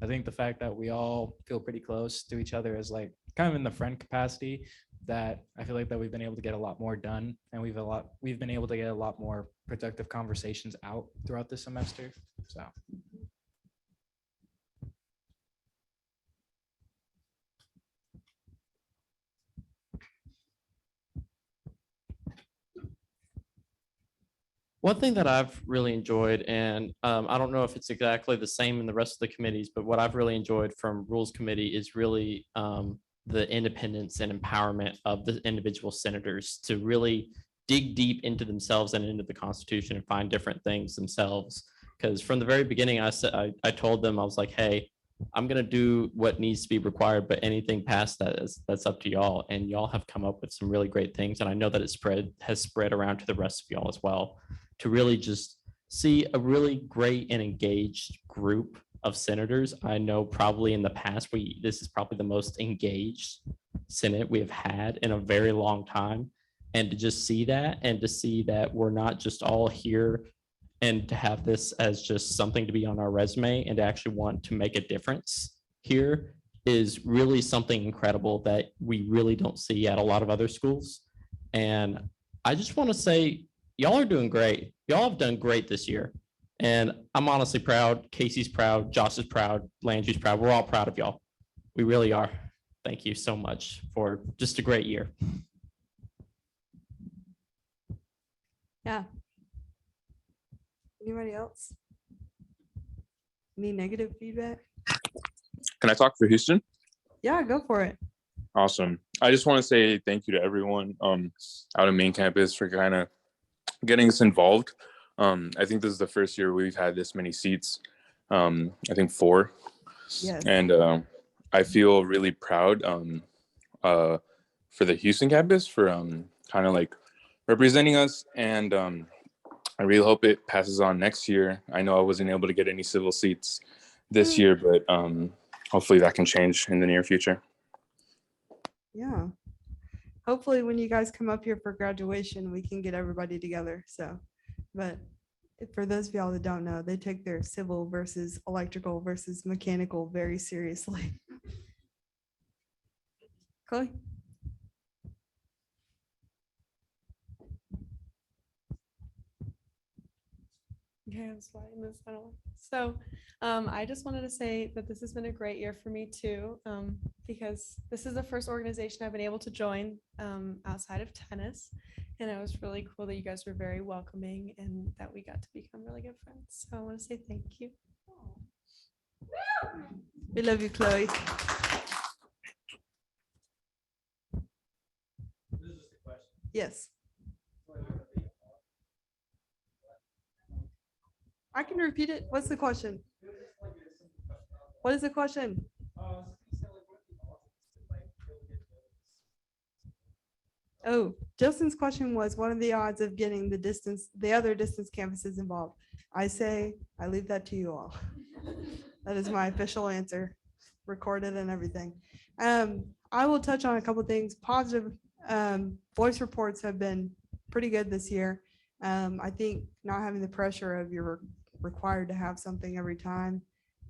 I think the fact that we all feel pretty close to each other is like kind of in the friend capacity that I feel like that we've been able to get a lot more done and we've been able to get a lot more productive conversations out throughout the semester. So One thing that I've really enjoyed, and I don't know if it's exactly the same in the rest of the committees, but what I've really enjoyed from Rules Committee is really the independence and empowerment of the individual senators to really dig deep into themselves and into the Constitution and find different things themselves. Because from the very beginning, I told them, I was like, hey, I'm going to do what needs to be required, but anything past that that's up to y'all. And y'all have come up with some really great things. And I know that has spread around to the rest of y'all as well. to really just see a really great and engaged group of senators. I know probably in the past, this is probably the most engaged Senate we have had in a very long time. And to just see that, and to see that we're not just all here and to have this as just something to be on our resume and to actually want to make a difference here is really something incredible that we really don't see at a lot of other schools. And I just want to say, y'all are doing great. Y'all have done great this year. And I'm honestly proud. Casey's proud. Josh is proud. Landry's proud. We're all proud of y'all. We really are. Thank you so much for just a great year. Yeah. Anybody else? Any negative feedback? Can I talk for Houston? Yeah, go for it. Awesome. I just want to say thank you to everyone out on main campus for kind of getting us involved. I think this is the first year we've had this many seats. I think 4. Yes. And I feel really proud for the Houston campus for kind of like representing us. And I really hope it passes on next year. I know I wasn't able to get any civil seats this year, but hopefully that can change in the near future. Yeah. Hopefully when you guys come up here for graduation, we can get everybody together. So, but for those of y'all that don't know, they take their civil versus electrical versus mechanical very seriously. Chloe? Okay, I'm sliding this out. So I just wanted to say that this has been a great year for me too, because this is the first organization I've been able to join outside of tennis. And it was really cool that you guys were very welcoming and that we got to become really good friends. So I want to say thank you. We love you, Chloe. Yes. I can repeat it. What's the question? What is the question? Oh, Justin's question was, what are the odds of getting the other distance campuses involved? I say, I leave that to you all. That is my official answer, recorded and everything. I will touch on a couple of things. Positive voice reports have been pretty good this year. I think not having the pressure of you're required to have something every time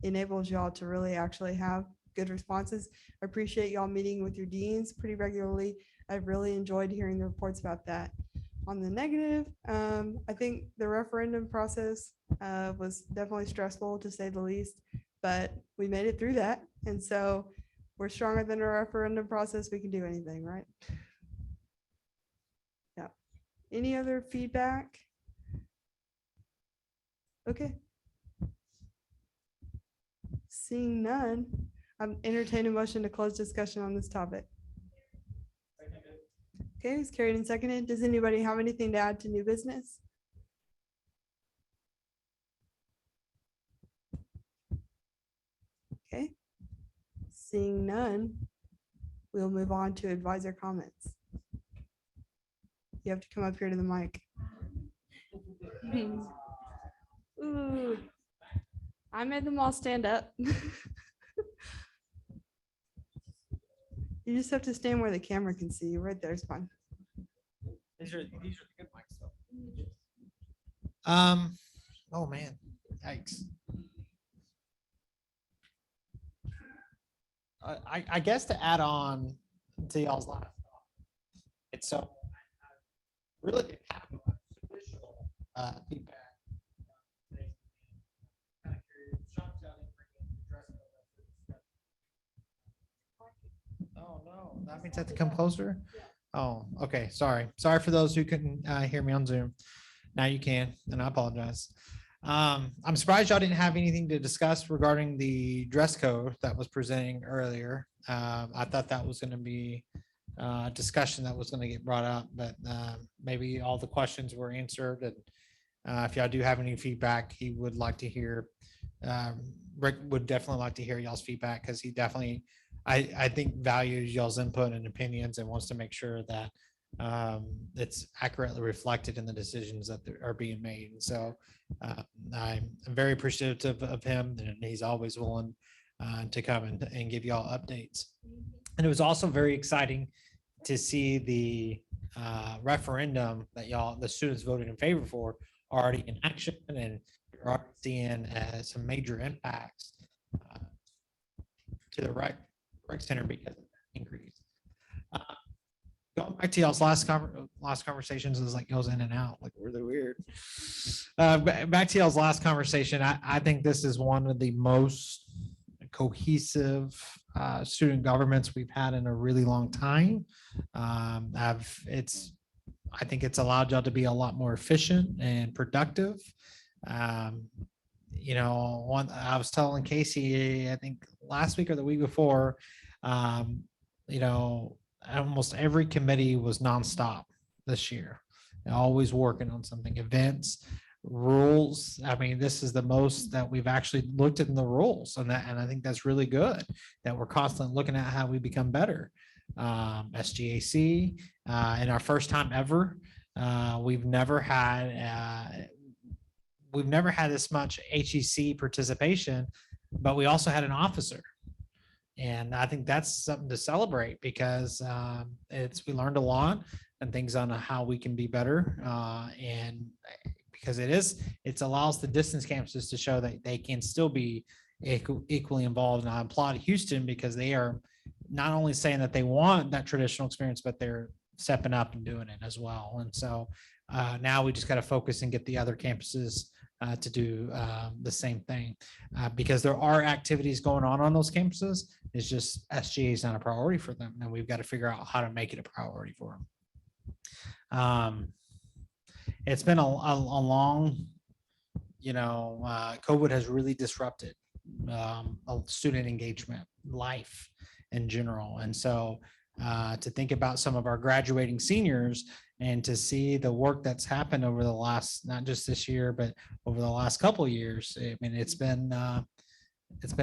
enables y'all to really actually have good responses. I appreciate y'all meeting with your deans pretty regularly. I've really enjoyed hearing the reports about that. On the negative, I think the referendum process was definitely stressful to say the least, but we made it through that. And so we're stronger than a referendum process. We can do anything, right? Yeah. Any other feedback? Okay. Seeing none, I'm entertaining a motion to close discussion on this topic. Okay, it's carried and seconded. Does anybody have anything to add to new business? Okay. Seeing none, we'll move on to advisor comments. You have to come up here to the mic. Ooh, I made them all stand up. You just have to stand where the camera can see you. Right there is fine. These are the good mics though. Oh man, yikes. I guess to add on to y'all's last thought, it's so really didn't have much additional feedback. Kind of curious. Shocked I didn't bring in the dress code. Oh no, that means I have to come closer. Oh, okay. Sorry for those who couldn't hear me on Zoom. Now you can, and I apologize. I'm surprised y'all didn't have anything to discuss regarding the dress code that was presenting earlier. I thought that was going to be a discussion that was going to get brought up, but maybe all the questions were answered. And if y'all do have any feedback, he would like to hear. Rick would definitely like to hear y'all's feedback because he definitely, I think, values y'all's input and opinions and wants to make sure that it's accurately reflected in the decisions that are being made. And so I'm very appreciative of him, and he's always willing to come and give y'all updates. And it was also very exciting to see the referendum that the students voted in favor for already in action, and you're already seeing some major impacts to the rec center because of the increase. Going back to y'all's last conversations, is like goes in and out, like really weird. Back to y'all's last conversation, I think this is one of the most cohesive student governments we've had in a really long time. I think it's allowed y'all to be a lot more efficient and productive. I was telling Casey, I think last week or the week before, almost every committee was nonstop this year. They're always working on something, events, rules. I mean, this is the most that we've actually looked at in the rules, and I think that's really good that we're constantly looking at how we become better. SGAC, in our first time ever, we've never had this much HEC participation, but we also had an officer. And I think that's something to celebrate because we learned a lot and things on how we can be better. And because it allows the distance campuses to show that they can still be equally involved. And I applaud Houston because they are not only saying that they want that traditional experience, but they're stepping up and doing it as well. And so now we just got to focus and get the other campuses to do the same thing because there are activities going on those campuses. It's just SGA is not a priority for them, and we've got to figure out how to make it a priority for them. It's been a long, COVID has really disrupted student engagement, life in general, and so to think about some of our graduating seniors and to see the work that's happened over the last, not just this year, but over the last couple of years. I mean, it's been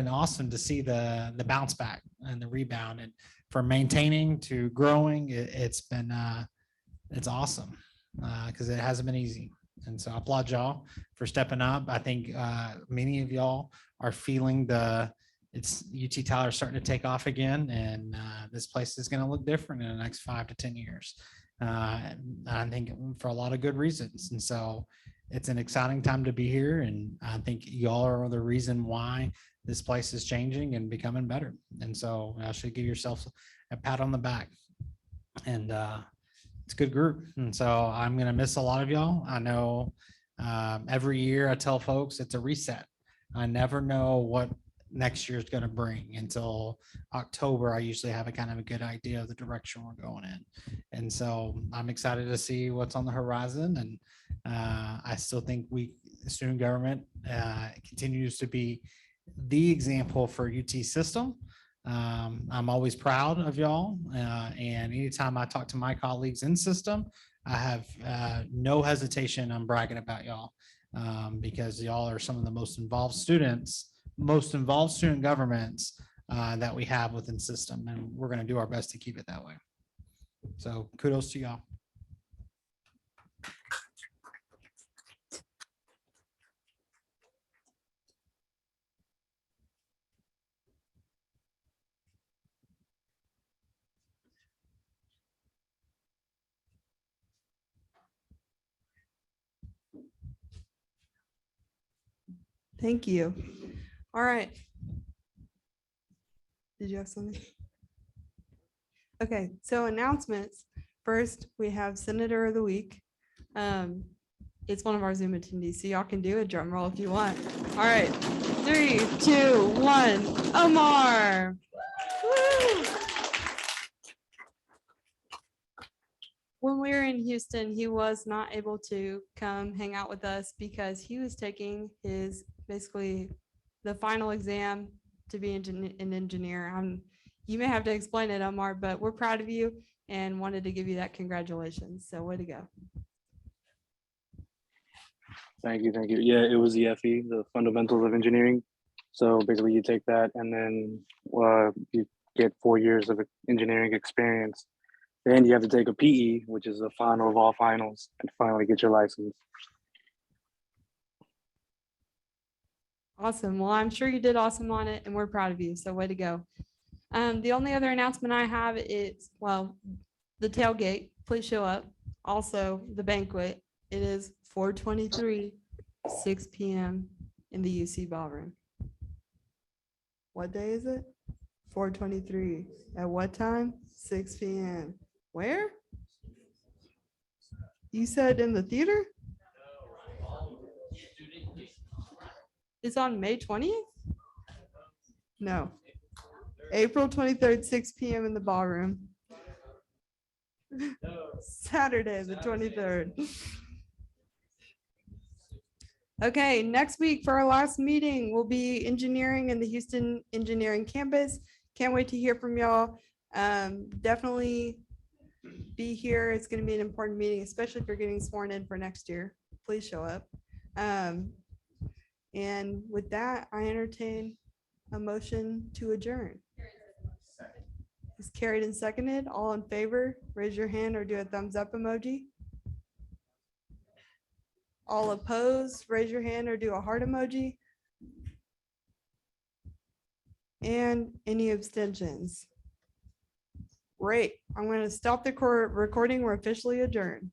awesome to see the bounce back and the rebound, and from maintaining to growing, it's awesome because it hasn't been easy. And so I applaud y'all for stepping up. I think many of y'all are feeling it's UT Tyler starting to take off again, and this place is going to look different in the next 5 to 10 years. I think for a lot of good reasons. And so it's an exciting time to be here. And I think y'all are the reason why this place is changing and becoming better. And so I should give yourself a pat on the back. And it's a good group. And so I'm going to miss a lot of y'all. I know every year I tell folks it's a reset. I never know what next year is going to bring until October. I usually have a kind of a good idea of the direction we're going in. And so I'm excited to see what's on the horizon. And I still think student government continues to be the example for UT system. I'm always proud of y'all. And anytime I talk to my colleagues in system, I have no hesitation on bragging about y'all because y'all are some of the most involved student governments that we have within system, and we're going to do our best to keep it that way. So kudos to y'all. Thank you. All right. Did you have something? Okay, so announcements. First, we have Senator of the Week. It's one of our Zoom attendees, so y'all can do a drum roll if you want. All right, 3, 2, 1, Omar. Woo! When we were in Houston, he was not able to come hang out with us because he was taking his basically the final exam to be an engineer. You may have to explain it, Omar, but we're proud of you and wanted to give you that congratulations. So way to go. Thank you. Yeah, it was the FE, the Fundamentals of Engineering. So basically you take that and then you get 4 years of engineering experience Then you have to take a PE, which is a final of all finals, and finally get your license. Awesome. Well, I'm sure you did awesome on it and we're proud of you. So way to go. The only other announcement I have is, well, the tailgate, please show up. Also, the banquet, it is 4/23, 6 PM in the UC ballroom. What day is it? 4/23. At what time? 6 PM. Where? You said in the theater? It's on May 20th? No. April 23rd, 6 PM in the ballroom. Saturday, the 23rd. Okay, next week for our last meeting will be engineering in the Houston Engineering Campus. Can't wait to hear from y'all. Definitely be here. It's going to be an important meeting, especially if you're getting sworn in for next year. Please show up. And with that, I entertain a motion to adjourn. Is carried and seconded. All in favor, raise your hand or do a thumbs up emoji. All opposed, raise your hand or do a heart emoji. And any abstentions? Great. I'm going to stop the recording. We're officially adjourned.